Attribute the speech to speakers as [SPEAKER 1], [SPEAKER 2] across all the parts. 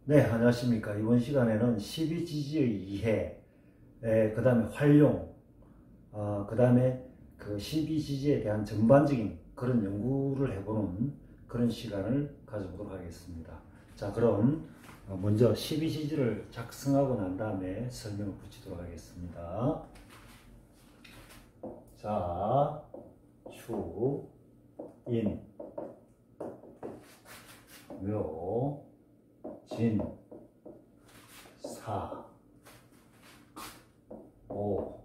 [SPEAKER 1] 네, 안녕하십니까. 이번 시간에는 12지지의 이해, 그 다음에 활용, 그 다음에 그 12지지에 대한 전반적인 그런 연구를 해보는 그런 시간을 가져보도록 하겠습니다. 자, 그럼 먼저 12지지를 작성하고 난 다음에 설명을 붙이도록 하겠습니다. 자, 추, 인, 묘, 진, 사, 오,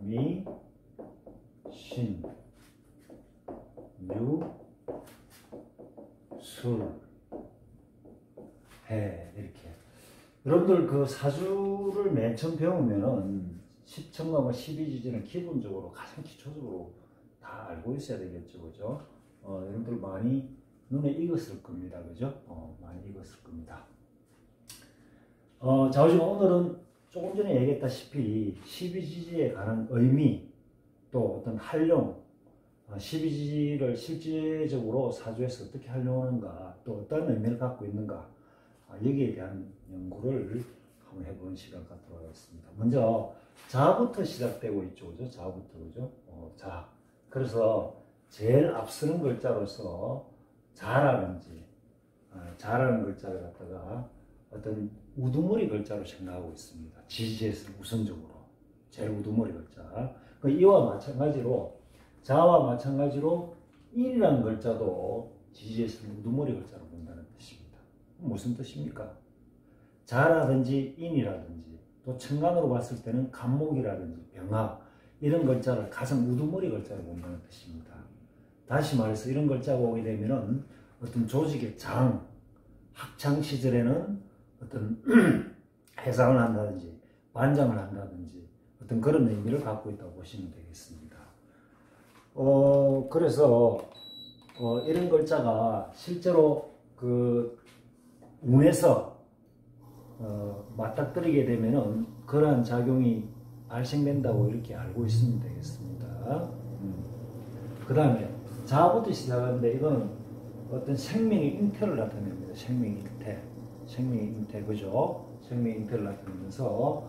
[SPEAKER 1] 미, 신, 유, 술, 해. 이렇게 여러분들 그 사주를 맨 처음 배우면은 10청강과 12지지는 기본적으로 가장 기초적으로 다 알고 있어야 되겠죠, 그죠? 여러분들 많이 눈에 익었을 겁니다, 그죠? 많이 익었을 겁니다. 자, 지금 오늘은 조금 전에 얘기했다시피 12지지에 관한 의미, 또 어떤 활용, 12지지를 실제적으로 사주에서 어떻게 활용하는가, 또 어떤 의미를 갖고 있는가, 여기에 대한 연구를 한번 해보는 시간 갖도록 하겠습니다. 먼저 자부터 시작되고 있죠, 그죠? 자부터, 그죠? 자, 그래서 제일 앞서는 글자로서 자라든지, 자라는 글자를 갖다가 어떤 우두머리 글자로 생각하고 있습니다. 지지에서 우선적으로 제일 우두머리 글자. 이와 마찬가지로 자와 마찬가지로 인이라는 글자도 지지에서 우두머리 글자로 본다는 뜻입니다. 무슨 뜻입니까? 자라든지 인이라든지 또 천간으로 봤을 때는 간목이라든지 병화 이런 글자를 가장 우두머리 글자로 본다는 뜻입니다. 다시 말해서 이런 글자가 오게 되면은 어떤 조직의 장, 학창 시절에는 어떤 해상을 한다든지 반장을 한다든지 어떤 그런 의미를 갖고 있다고 보시면 되겠습니다. 그래서 이런 글자가 실제로 그 운에서 맞닥뜨리게 되면은 그러한 작용이 발생된다고 이렇게 알고 있으면 되겠습니다. 그 다음에 자부터 시작하는데 이건 어떤 생명의 잉태를 나타냅니다. 생명의 잉태. 생명의 잉태, 그죠? 생명의 잉태를 나타내면서,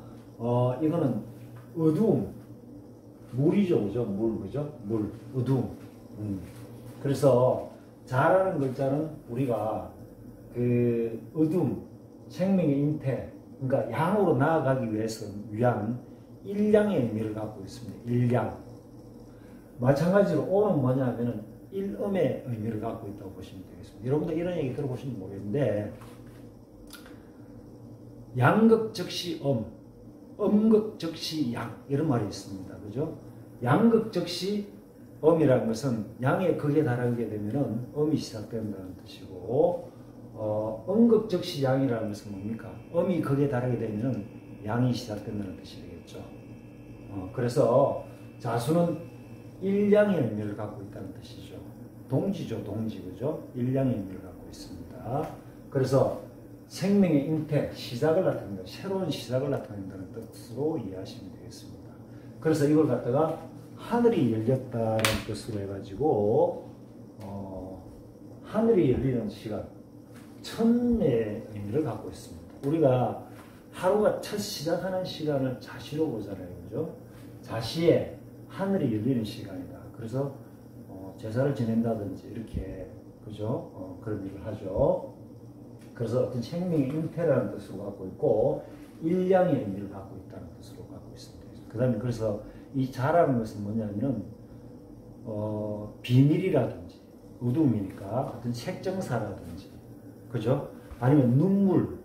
[SPEAKER 1] 이거는 어두움. 물이죠, 그죠? 물, 그죠? 물, 어두움. 그래서 자라는 글자는 우리가 그 어두움, 생명의 잉태, 그러니까 양으로 나아가기 위한 일양의 의미를 갖고 있습니다. 일양. 마찬가지로 오는 뭐냐면은 일음의 의미를 갖고 있다고 보시면 되겠습니다. 여러분들 이런 얘기 들어보시면 모르겠는데 양극 즉시 음극 즉시 양 이런 말이 있습니다. 그죠? 양극 즉시 음이라는 것은 양의 극에 달하게 되면은 음이 시작된다는 뜻이고 음극 즉시 양이라는 것은 뭡니까? 음이 극에 달하게 되면은 양이 시작된다는 뜻이 되겠죠. 그래서 자수는 일양의 의미를 갖고 있다는 뜻이죠. 동지죠, 동지, 그죠? 일양의 의미를 갖고 있습니다. 그래서 생명의 잉태, 시작을 나타낸다, 새로운 시작을 나타낸다는 뜻으로 이해하시면 되겠습니다. 그래서 이걸 갖다가 하늘이 열렸다는 뜻으로 해가지고, 하늘이 열리는 시간, 천의 의미를 갖고 있습니다. 우리가 하루가 첫 시작하는 시간을 자시로 보잖아요, 그죠? 자시에 하늘이 열리는 시간이다. 그래서 제사를 지낸다든지 이렇게 그죠? 그런 일을 하죠. 그래서 어떤 생명의 잉태라는 뜻으로 갖고 있고 일양의 의미를 갖고 있다는 뜻으로 갖고 있습니다. 그 다음에 그래서 이 자라는 것은 뭐냐면은 비밀이라든지 어두움이니까 어떤 색정사라든지 그죠? 아니면 눈물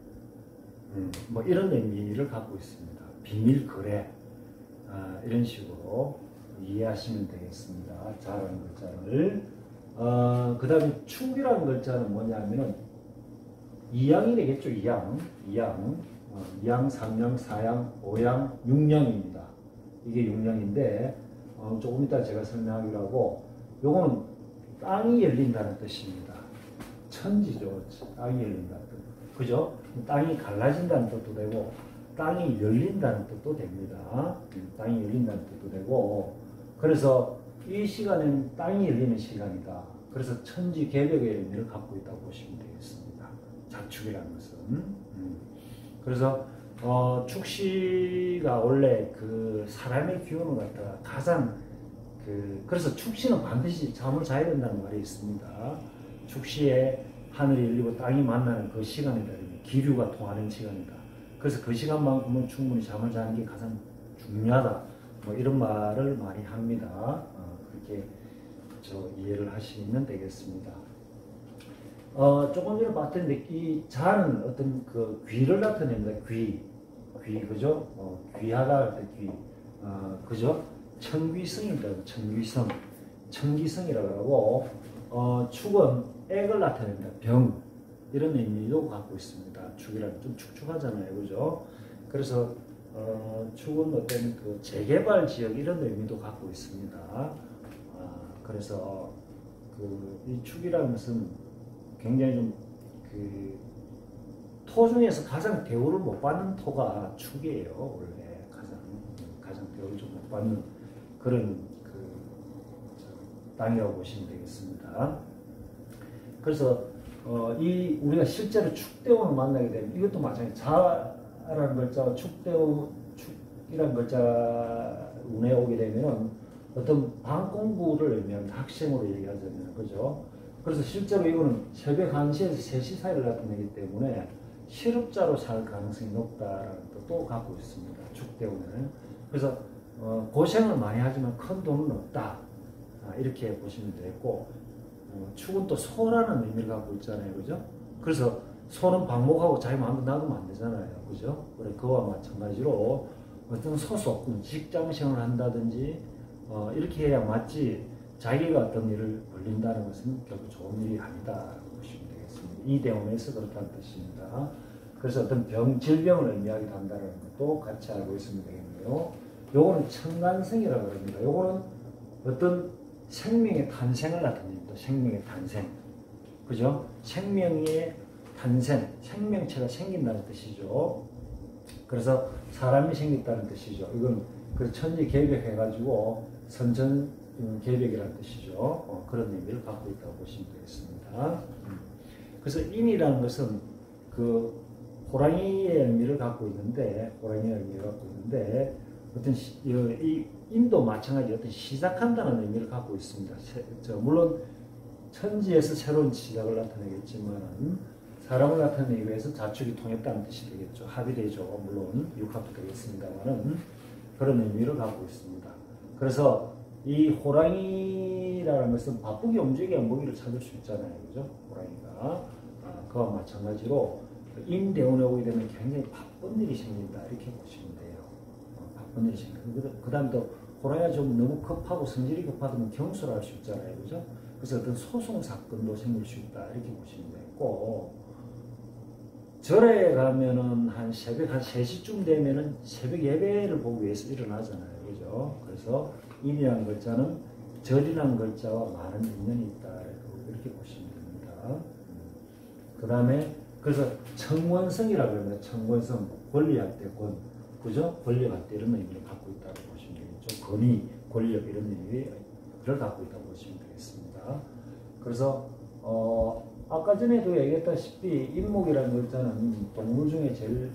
[SPEAKER 1] 뭐 이런 의미를 갖고 있습니다. 비밀 거래 이런 식으로 이해하시면 되겠습니다. 자라는 글자를. 그 다음에 축이라는 글자는 뭐냐면은 이양이 되겠죠. 이양, 삼양, 사양, 오양, 육양입니다. 이게 육양인데 조금 이따 제가 설명하기로 하고 요거는 땅이 열린다는 뜻입니다. 천지죠. 땅이 열린다는 뜻. 그죠? 땅이 갈라진다는 뜻도 되고 땅이 열린다는 뜻도 됩니다. 땅이 열린다는 뜻도 되고 그래서 이 시간은 땅이 열리는 시간이다. 그래서 천지 개벽의 의미를 갖고 있다고 보시면 되겠습니다. 자축이라는 것은. 그래서 축시가 원래 그 사람의 기운을 갖다가 가장 그래서 축시는 반드시 잠을 자야 된다는 말이 있습니다. 축시에 하늘이 열리고 땅이 만나는 그 시간이다. 기류가 통하는 시간이다. 그래서 그 시간만큼은 충분히 잠을 자는 게 가장 중요하다. 뭐 이런 말을 많이 합니다. 그렇게 이해를 하시면 되겠습니다. 조금 전에 봤던데 이 자는 어떤 그 귀를 나타냅니다. 귀 그죠? 귀하다 할 때 귀. 그죠? 청귀성입니다. 청귀성이라고 하고 축은 액을 나타냅니다. 병 이런 의미도 갖고 있습니다. 축이라는 좀 축축하잖아요, 그죠? 그래서 축은 어떤 그 재개발 지역 이런 의미도 갖고 있습니다. 그래서 이 축이라는 것은 굉장히 좀 토 중에서 가장 대우를 못 받는 토가 축이에요. 원래 가장 대우를 좀 못 받는 그런 땅이라고 보시면 되겠습니다. 그래서 우리가 실제로 축대원을 만나게 되면 이것도 마찬가지. 자라는 글자와 축이라는 글자 운에 오게 되면은 어떤 방 공부를 의미하는 학생으로 얘기하자면 그죠? 그래서 실제로 이거는 새벽 1시에서 3시 사이를 나타내기 때문에 실업자로 살 가능성이 높다라는 것도 갖고 있습니다. 축대운에는. 그래서 고생을 많이 하지만 큰 돈은 없다. 이렇게 보시면 되겠고 축은 또 소라는 의미를 갖고 있잖아요. 그죠? 그래서 소는 방목하고 자기 마음대로 놔두면 안 되잖아요. 그죠? 그래, 그와 마찬가지로 어떤 소속, 직장생활을 한다든지 이렇게 해야 맞지 자기가 어떤 일을 벌린다는 것은 결국 좋은 일이 아니다라고 보시면 되겠습니다. 이 대원에서 그렇다는 뜻입니다. 그래서 어떤 질병을 의미하기도 한다는 것도 같이 알고 있으면 되겠네요. 요거는 청간성이라고 합니다. 요거는 어떤 생명의 탄생을 나타냅니다. 생명의 탄생. 그죠? 생명의 탄생, 생명체가 생긴다는 뜻이죠. 그래서 사람이 생겼다는 뜻이죠. 이건 천지개벽해가지고 선천개벽이라는 뜻이죠. 그런 의미를 갖고 있다고 보시면 되겠습니다. 그래서 인이라는 것은 호랑이의 의미를 갖고 있는데, 어떤 이 인도 마찬가지 어떤 시작한다는 의미를 갖고 있습니다. 물론 천지에서 새로운 시작을 나타내겠지만 사람을 나타내기 위해서 자축이 통했다는 뜻이 되겠죠. 합의되죠. 물론 육합도 되겠습니다만은 그런 의미를 갖고 있습니다. 그래서 이 호랑이라는 것은 바쁘게 움직여야 먹이를 찾을 수 있잖아요. 그죠? 호랑이가. 그와 마찬가지로 임대원에 오게 되면 굉장히 바쁜 일이 생긴다. 이렇게 보시면 돼요. 바쁜 일이 생긴다. 그 다음 또 호랑이가 좀 너무 급하고 성질이 급하다면 경솔할 수 있잖아요. 그죠? 그래서 어떤 소송 사건도 생길 수 있다. 이렇게 보시면 되고, 절에 가면은 한 새벽 한 3시쯤 되면은 새벽 예배를 보기 위해서 일어나잖아요. 그죠? 그래서 인이라는 글자는 절이라는 글자와 많은 인연이 있다. 이렇게 보시면 됩니다. 그 다음에 그래서 청원성이라고 합니다. 청원성, 권리할 때 권, 그죠? 권력할 때 이런 의미를 갖고 있다고 보시면 되겠죠. 권위, 권력 이런 의미를 갖고 있다고 보시면 되겠습니다. 그래서 아까 전에도 얘기했다시피 인목이라는 글자는 동물 중에 제일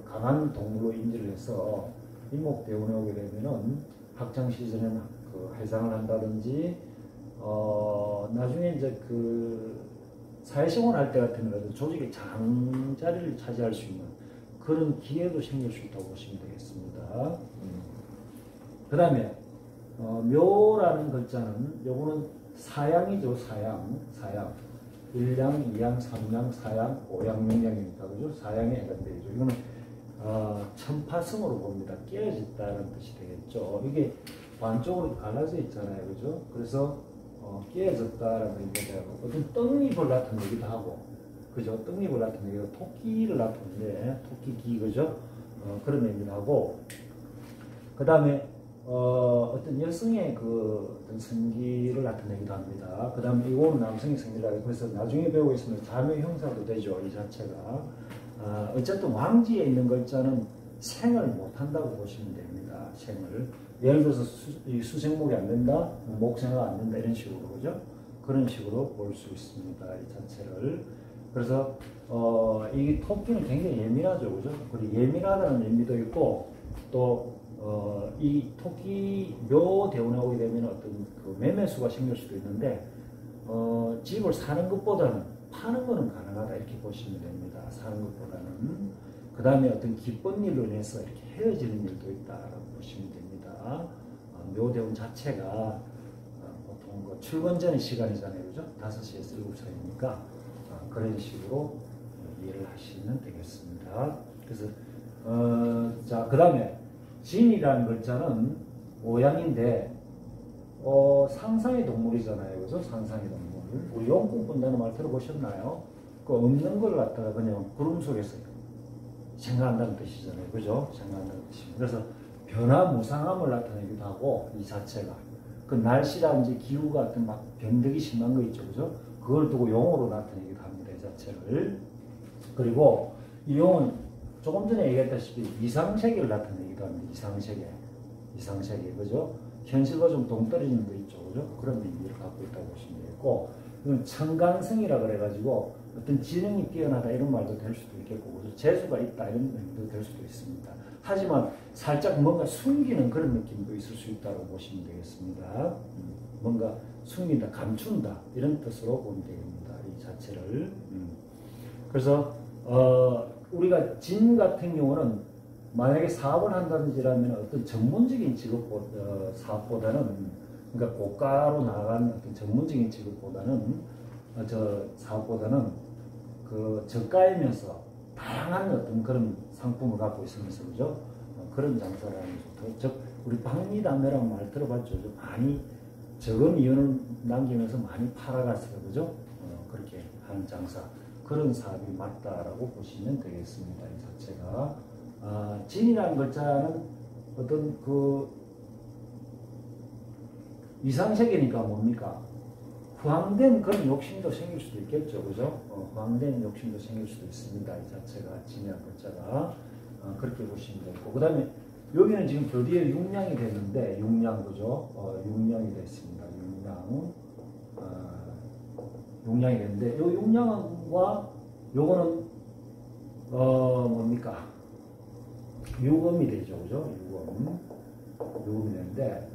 [SPEAKER 1] 강한 동물로 인지를 해서 인목대운에 오게 되면은 학창 시절에는 해상을 한다든지 나중에 이제 사회생활 할 때 같은 경우도 조직의 장자리를 차지할 수 있는 그런 기회도 생길 수 있다고 보시면 되겠습니다. 그 다음에 묘라는 글자는 요거는 사양이죠. 사양 1양, 2양, 3양, 4양, 5양, 6양입니다. 그죠? 사양에 해당되죠. 이거는 천파성으로 봅니다. 깨어졌다는 뜻이 되겠죠. 이게 반쪽으로 갈라져 있잖아요. 그죠? 그래서 깨어졌다라는 의미가 되고, 어떤 떡잎을 나타내기도 하고, 그죠? 떡잎을 나타내기도 하고, 토끼를 나타내는데, 토끼기, 그죠? 그런 의미도 하고, 그 다음에 어떤 여성의 어떤 성기를 나타내기도 합니다. 그 다음에 이거는 남성의 성기라고 해서 그래서 나중에 배우고 있으면 자묘 형사도 되죠. 이 자체가. 어쨌든 왕지에 있는 글자는 생을 못한다고 보시면 됩니다. 생을. 예를 들어서 수생목이 안 된다, 목생화가 안 된다 이런 식으로 그죠? 그런 식으로 볼 수 있습니다. 이 자체를. 그래서 이 토끼는 굉장히 예민하죠, 그죠? 그리고 예민하다는 의미도 있고 또 이 토끼 묘 대운에 오게 되면 어떤 그 매매수가 생길 수도 있는데 집을 사는 것보다는 파는 거는 가능하다 이렇게 보시면 됩니다. 사는 것보다는. 그 다음에 어떤 기쁜 일로 인해서 이렇게 헤어지는 일도 있다라고 보시면 됩니다. 묘대운 자체가 보통 그 출근 전의 시간이잖아요. 그죠? 5시에서 7시이니까 그런 식으로 이해를 하시면 되겠습니다. 그래서 자, 그 다음에 진이라는 글자는 오양인데 상상의 동물이잖아요. 그죠? 상상의 동물. 우리 용궁 본다는 말 들어보셨나요? 그 없는 걸 갖다가 그냥 구름 속에서 생각한다는 뜻이잖아요. 그죠? 생각한다는 뜻입니다. 그래서 변화무상함을 나타내기도 하고, 이 자체가. 그 날씨라든지 기후 같은 막 변덕이 심한 거 있죠. 그죠? 그걸 두고 용어로 나타내기도 합니다. 이 자체를. 그리고 이 용은 조금 전에 얘기했다시피 이상세계를 나타내기도 합니다. 이상세계. 그죠? 현실과 좀 동떨어지는 거 있죠. 그죠? 그런 의미를 갖고 있다고 보시면 되겠고, 이건 청간성이라 그래가지고 어떤 지능이 뛰어나다 이런 말도 될 수도 있겠고, 그죠? 재주가 있다 이런 의미도 될 수도 있습니다. 하지만 살짝 뭔가 숨기는 그런 느낌도 있을 수 있다고 보시면 되겠습니다. 뭔가 숨긴다, 감춘다 이런 뜻으로 보면 됩니다. 이 자체를. 그래서 우리가 진 같은 경우는 만약에 사업을 한다든지라면 어떤 전문적인 직업 사업보다는, 그러니까 고가로 나아가는 어떤 전문적인 직업보다는 사업보다는 그 저가이면서 다양한 어떤 그런 상품을 갖고 있으면서, 그죠? 그런 장사를 하는 게 좋다. 즉 우리 박리담회라는 말 들어봤죠? 많이 적은 이윤을 남기면서 많이 팔아갔어요, 그죠? 그렇게 하는 장사, 그런 사업이 맞다라고 보시면 되겠습니다. 이 자체가. 진이라는 글자는 어떤 그 이상세계니까 뭡니까? 후황된 그런 욕심도 생길 수도 있겠죠. 그죠? 후황된 욕심도 생길 수도 있습니다. 이 자체가, 진이라는 글자가. 그렇게 보시면 되고. 그 다음에 여기는 지금 드디어 육량이 됐는데, 육량, 그죠? 육량이 됐습니다. 육량이 됐는데, 요 육량과 요거는, 뭡니까? 유금이 되죠. 그죠? 유금이 되는데,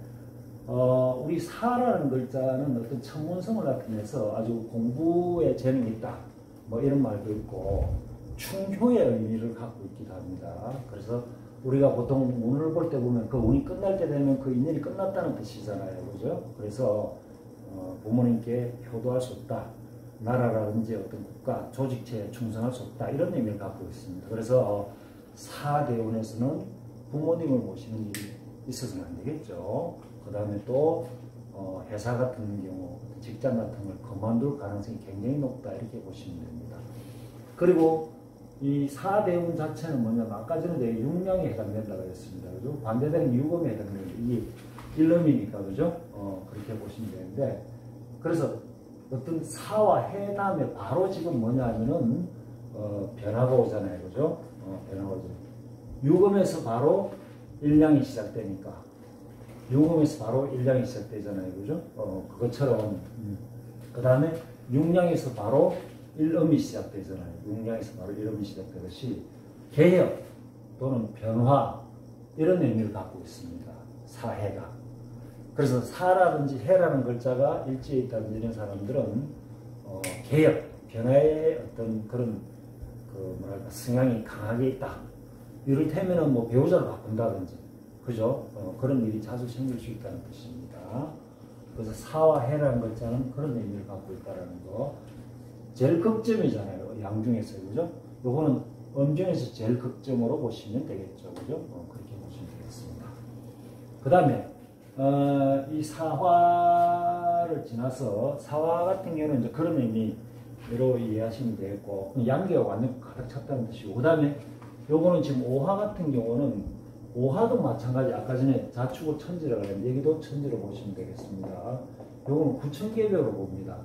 [SPEAKER 1] 우리 사라는 글자는 어떤 천문성을 나타내서 아주 공부에 재능이 있다, 뭐 이런 말도 있고, 충효의 의미를 갖고 있기도 합니다. 그래서 우리가 보통 운을 볼 때 보면 그 운이 끝날 때 되면 그 인연이 끝났다는 뜻이잖아요. 그죠? 그래서 부모님께 효도할 수 없다, 나라라든지 어떤 국가, 조직체에 충성할 수 없다, 이런 의미를 갖고 있습니다. 그래서 사대운에서는 부모님을 모시는 일이 있어서는 안 되겠죠. 그 다음에 또 회사 같은 경우, 직장 같은 걸 그만둘 가능성이 굉장히 높다, 이렇게 보시면 됩니다. 그리고 이 사대운 자체는 뭐냐면, 아까 전에 육량에 해당된다고 했습니다. 그죠? 반대되는 유금에 해당됩니다. 이게 일름이니까, 그죠? 그렇게 보시면 되는데, 그래서 어떤 사와 해 다음에 바로 지금 뭐냐면은, 변화가 오잖아요. 그죠? 변화가 오죠. 유금에서 바로 일량이 시작되니까, 유금에서 바로 일량이 시작되잖아요. 그죠? 그것처럼, 그 다음에 육량에서 바로 일음이 시작되잖아요. 육량에서 바로 일음이 시작되듯이 개혁 또는 변화, 이런 의미를 갖고 있습니다. 사해가. 그래서 사라든지 해라는 글자가 일지에 있다든지 이런 사람들은 개혁, 변화의 어떤 그런 성향이 강하게 있다. 이를테면은 뭐 배우자를 바꾼다든지, 그죠? 그런 일이 자주 생길 수 있다는 뜻입니다. 그래서 사와 해라는 글자는 그런 의미를 갖고 있다는 거. 제일 극점이잖아요. 양 중에서, 그죠? 요거는 음중에서 제일 극점으로 보시면 되겠죠. 그죠? 그렇게 보시면 되겠습니다. 그 다음에, 이 사화를 지나서, 사화 같은 경우는 이제 그런 의미로 이해하시면 되겠고, 양계가 완전 가득 찼다는 뜻이고, 그 다음에 요거는 지금 오화 같은 경우는, 오화도 마찬가지, 아까 전에 자축을 천지라고 했는데, 여기도 천지로 보시면 되겠습니다. 요거는 구천계별로 봅니다.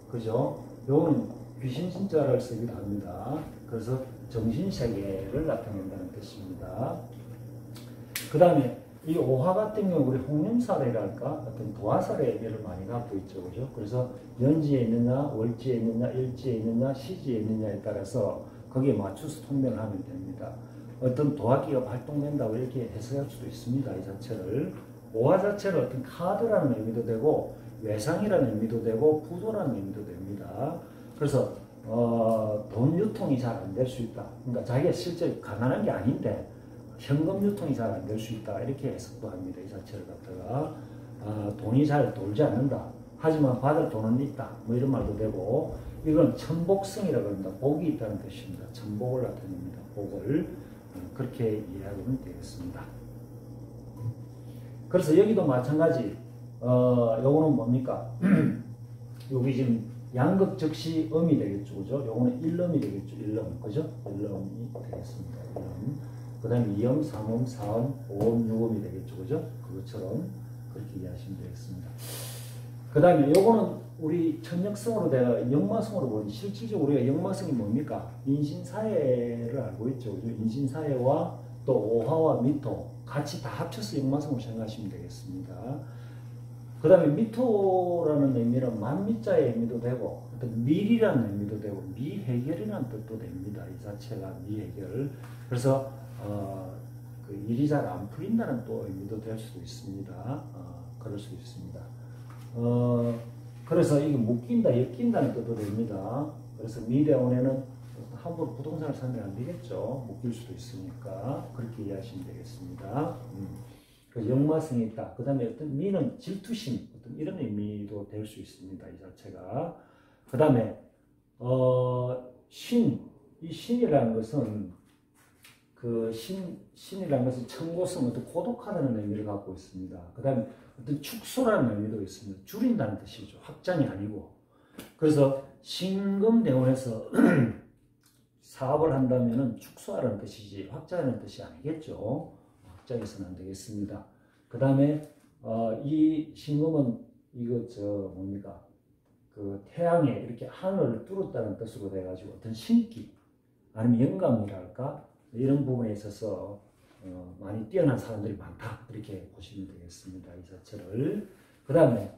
[SPEAKER 1] 그죠? 요거는 귀신신자를 쓰기도 합니다. 그래서 정신세계를 나타낸다는 뜻입니다. 그 다음에 이 오화 같은 경우 우리 홍림살이랄까 어떤 도화살의 의미를 많이 갖고 있죠, 그죠? 그래서 연지에 있느냐, 월지에 있느냐, 일지에 있느냐, 시지에 있느냐에 따라서 거기에 맞춰서 통변을 하면 됩니다. 어떤 도화기가 발동된다고 이렇게 해석할 수도 있습니다, 이 자체를. 오화 자체를 어떤 카드라는 의미도 되고 외상이라는 의미도 되고 부도라는 의미도 됩니다. 그래서 돈 유통이 잘 안 될 수 있다. 그러니까 자기가 실제 가난한 게 아닌데 현금 유통이 잘 안 될 수 있다. 이렇게 해석도 합니다. 이 자체를 갖다가 돈이 잘 돌지 않는다. 하지만 받을 돈은 있다. 뭐 이런 말도 되고 이건 천복성이라고 합니다. 복이 있다는 뜻입니다. 천복을 나타냅니다. 복을 그렇게 이해하면 되겠습니다. 그래서 여기도 마찬가지 요거는 뭡니까? 여기 지금 양극적시 음이 되겠죠. 그죠? 요거는 일음이 되겠죠. 일음. 그죠? 일음이 되겠습니다. 일음. 그 다음에 2음, 3음, 4음, 5음, 6음이 되겠죠. 그죠? 그것처럼 그렇게 이해하시면 되겠습니다. 그 다음에 요거는 우리 천역성으로 내가 역마성으로 보니 실질적으로 우리가 역마성이 뭡니까? 인신사회를 알고 있죠. 그죠? 인신사회와 또 오화와 미토 같이 다 합쳐서 역마성으로 생각하시면 되겠습니다. 그 다음에 미토라는 의미는 만미자의 의미도 되고 어떤 밀이라는 의미도 되고 미해결이라는 뜻도 됩니다. 이 자체가 미해결. 그래서 그 일이 잘 안 풀린다는 또 의미도 될 수도 있습니다. 그럴 수 있습니다. 그래서 이게 묶인다, 엮인다는 뜻도 됩니다. 그래서 미래원에는 함부로 부동산을 사면 안 되겠죠. 묶일 수도 있으니까 그렇게 이해하시면 되겠습니다. 그 역마성이 있다. 그 다음에 어떤 미는 질투심, 어떤 이런 의미도 될 수 있습니다. 이 자체가. 그 다음에 이 신이라는 것은 신이라는 것은 청고성, 어떤 고독하다는 의미를 갖고 있습니다. 그 다음에 어떤 축소라는 의미도 있습니다. 줄인다는 뜻이죠. 확장이 아니고. 그래서 신금대원에서 사업을 한다면은 축소하라는 뜻이지 확장하는 뜻이 아니겠죠. 확장해서는 안 되겠습니다. 그 다음에 이 신금은 뭡니까? 그 태양에 이렇게 하늘을 뚫었다는 뜻으로 돼가지고 어떤 신기 아니면 영감이랄까 이런 부분에 있어서 많이 뛰어난 사람들이 많다 이렇게 보시면 되겠습니다. 이 자체를. 그 다음에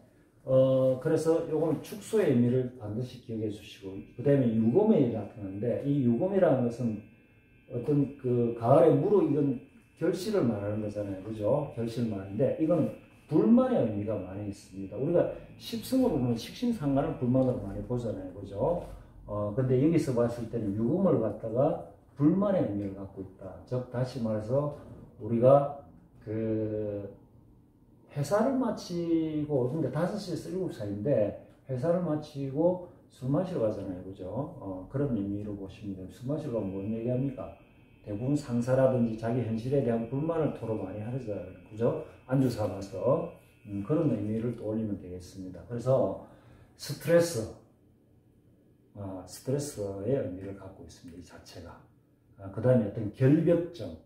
[SPEAKER 1] 그래서 요거는 축소의 의미를 반드시 기억해 주시고 그 다음에 유금이 나타나는데 이 유금이라는 것은 어떤 그 가을에 무르 이건 결실을 말하는 거잖아요. 그죠? 결실을 말하는데 이거는 불만의 의미가 많이 있습니다. 우리가 십성으로 보면 식신상관을 불만으로 많이 보잖아요. 그죠? 근데 여기서 봤을 때는 유금을 갖다가 불만의 의미를 갖고 있다. 즉 다시 말해서 우리가 그 회사를 마치고 그러니까 5시에서 7시인데 회사를 마치고 술 마시러 가잖아요. 그죠? 그런 의미로 보시면 돼요. 술 마시러 가면 뭔 얘기합니까? 대부분 상사라든지 자기 현실에 대한 불만을 토로 많이 하잖아요. 그죠? 안주 삼아서 그런 의미를 떠올리면 되겠습니다. 그래서 스트레스의 의미를 갖고 있습니다. 이 자체가. 그 다음에 어떤 결벽증,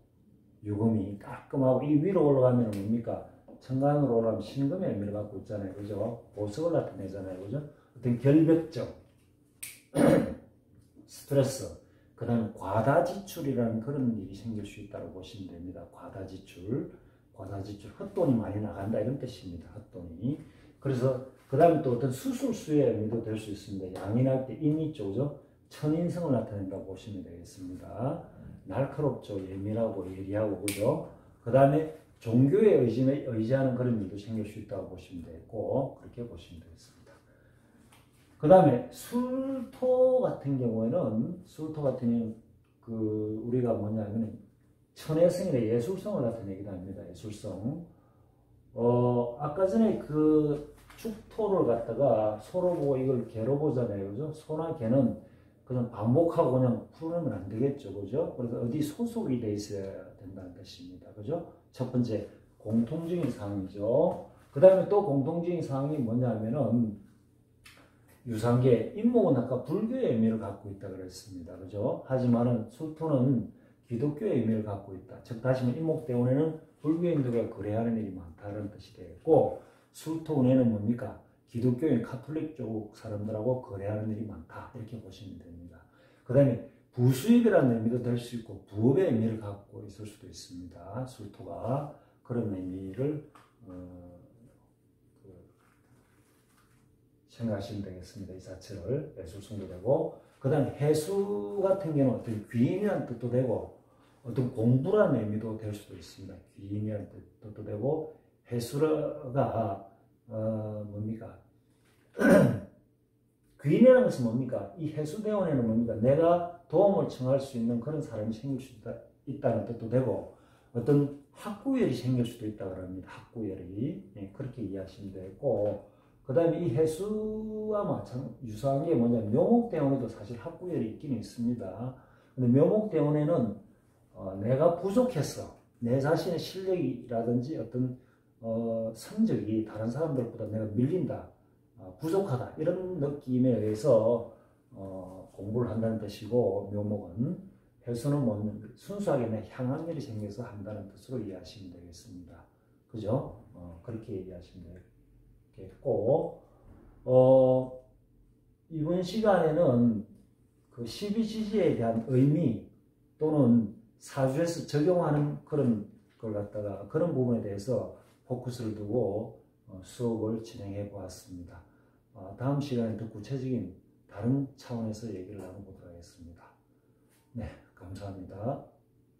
[SPEAKER 1] 유금이 깔끔하고 이 위로 올라가면 뭡니까? 천간으로 올라가면 신금의 의미를 갖고 있잖아요. 그죠? 보석을 나타내잖아요. 그죠? 어떤 결벽증, 스트레스, 그 다음에 과다지출이라는 그런 일이 생길 수 있다고 보시면 됩니다. 과다지출, 헛돈이 많이 나간다 이런 뜻입니다. 헛돈이. 그래서 그 다음에 또 어떤 수술수의 의미도 될 수 있습니다. 양인할 때 인이 있죠. 그죠? 천인성을 나타낸다고 보시면 되겠습니다. 날카롭죠. 예민하고 예리하고 그죠? 그 다음에 종교에 의지하는 그런 일도 생길 수 있다고 보시면 되고 그렇게 보시면 되겠습니다. 그 다음에 술토 같은 경우에는 그 우리가 뭐냐면 천혜성이나 예술성을 나타내기도 합니다. 예술성. 아까 전에 그 축토를 갖다가 소로 보고 이걸 개로 보잖아요. 그죠? 소나 개는 그냥 반복하고 그냥 풀어내면 안 되겠죠. 그죠? 그래서 어디 소속이 돼 있어야 된다는 뜻입니다. 그죠? 첫 번째, 공통적인 사항이죠. 그 다음에 또 공통적인 사항이 뭐냐면은 유상계, 인목은 아까 불교의 의미를 갖고 있다 그랬습니다. 그죠? 하지만은 술토는 기독교의 의미를 갖고 있다. 즉, 다시 말하면 인목대운에는 불교인들과 거래하는 일이 많다는 뜻이 되겠고, 술토운에는 뭡니까? 기독교인 카톨릭 쪽 사람들하고 거래하는 일이 많다. 이렇게 보시면 됩니다. 그 다음에 부수입이라는 의미도 될 수 있고, 부업의 의미를 갖고 있을 수도 있습니다. 술토가. 그런 의미를 생각하시면 되겠습니다. 이 자체를 예술성도 되고, 그 다음에 해수 같은 경우는 어떤 귀인이라는 뜻도 되고 어떤 공부라는 의미도 될 수도 있습니다. 귀인이라는 뜻도 되고, 해수가 뭡니까? 귀인이라는 것은 뭡니까? 이 해수대원에는 뭡니까? 내가 도움을 청할 수 있는 그런 사람이 생길 수 있다는 뜻도 되고, 어떤 학구열이 생길 수도 있다고 합니다. 학구열이. 예, 그렇게 이해하시면 되고, 그 다음에 이 해수와 유사한 게 뭐냐면 묘목대원에도 사실 학구열이 있기는 있습니다. 근데 묘목대원에는 내가 부족해서 내 자신의 실력이라든지 어떤 성적이 다른 사람들보다 내가 밀린다, 부족하다, 이런 느낌에 의해서 공부를 한다는 뜻이고, 묘목은, 해수는 뭐 순수하게 내 향학열이 생겨서 한다는 뜻으로 이해하시면 되겠습니다. 그죠? 그렇게 이해하시면 되겠고, 이번 시간에는 그 12지지에 대한 의미 또는 사주에서 적용하는 그런 걸 갖다가 그런 부분에 대해서 포커스를 두고 수업을 진행해 보았습니다. 다음 시간에 더 구체적인 다른 차원에서 얘기를 나눠보도록 하겠습니다. 네, 감사합니다.